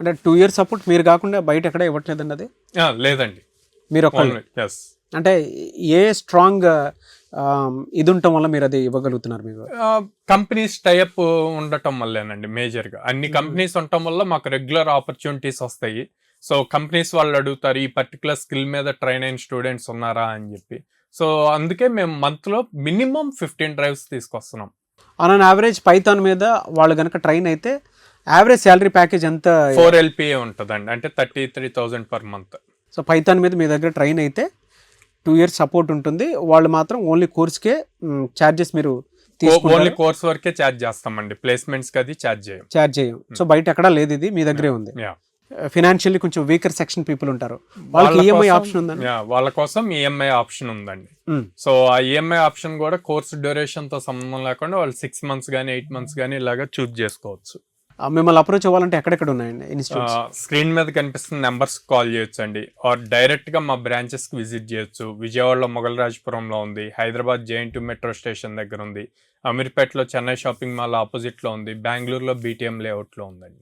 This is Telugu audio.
అంటే 2 years సపోర్ట్ మీరు కాకుండా బయట ఎక్కడ ఇవ్వట్లేదండి అది? లేదండి, మీరు ఒక్కళ్ళు. ఎస్. అంటే ఏ స్ట్రాంగ్ ఇది ఉండటం వల్ల మీరు అది ఇవ్వగలుగుతున్నారు? మీకు కంపెనీస్ టైప్ ఉండటం వల్లేనండి మేజర్గా. అన్ని కంపెనీస్ ఉండటం వల్ల మాకు రెగ్యులర్ ఆపర్చునిటీస్ వస్తాయి. సో కంపెనీస్ వాళ్ళు అడుగుతారు ఈ పర్టికులర్ స్కిల్ మీద ట్రైన్ అయిన స్టూడెంట్స్ ఉన్నారా అని చెప్పి. సో అందుకే మేము మంత్లో మినిమం 15 డ్రైవ్స్ తీసుకొస్తున్నాం. ఆన్ యావరేజ్ పైథాన్ మీద వాళ్ళు కనుక ట్రైన్ అయితే యావరేజ్ శాలరీ ప్యాకేజ్ ఎంత? 4 LPA ఉంటుందండి, అంటే 33,000 per month. సో పైథాన్ మీద మీ దగ్గర ట్రైన్ అయితే 2 years సపోర్ట్ ఉంటుంది. వాళ్ళు మాత్రం ఓన్లీ కోర్స్కే ఛార్జెస్ మీరు ఓన్లీ కోర్స్ వరకే ఛార్జ్ చేస్తామండి, ప్లేస్మెంట్స్కి అది ఛార్జ్ చేయం. సో బయట ఎక్కడా లేదు, ఇది మీ దగ్గరే ఉంది. ఫినాన్షియల్లీ కొంచెం వీకర్ సెక్షన్ పీపుల్ ఉంటారు, వాళ్ళకి ఈఎంఐ ఆప్షన్ ఉందండి. వాళ్ళ కోసం ఈఎంఐ ఆప్షన్ ఉందండి. సో ఆ ఈఎంఐ ఆప్షన్ కూడా కోర్స్ డ్యూరేషన్ తో సంబంధం లేకుండా వాళ్ళు 6 months కానీ 8 months కానీ ఇలాగా చూజ్ చేసుకోవచ్చు. మిమ్మల్ని అప్రోచ్ అవ్వాలంటే ఎక్కడెక్కడ ఉన్నాయండి ఇన్స్టిట్యూట్స్? స్క్రీన్ మీద కనిపిస్తున్న నెంబర్స్ కాల్ చేయొచ్చు అండి, ఆర్ డైరెక్ట్ గా మా బ్రాంచెస్ కి విజిట్ చేయొచ్చు. విజయవాడలో మొగల్రాజపురంలో ఉంది, హైదరాబాద్ JN2 మెట్రో స్టేషన్ దగ్గర ఉంది, అమీర్పేటలో చెన్నై షాపింగ్ మాల్ ఆపోజిట్ లో ఉంది, బెంగళూరులో BTM లేఅవుట్ లో ఉందండి.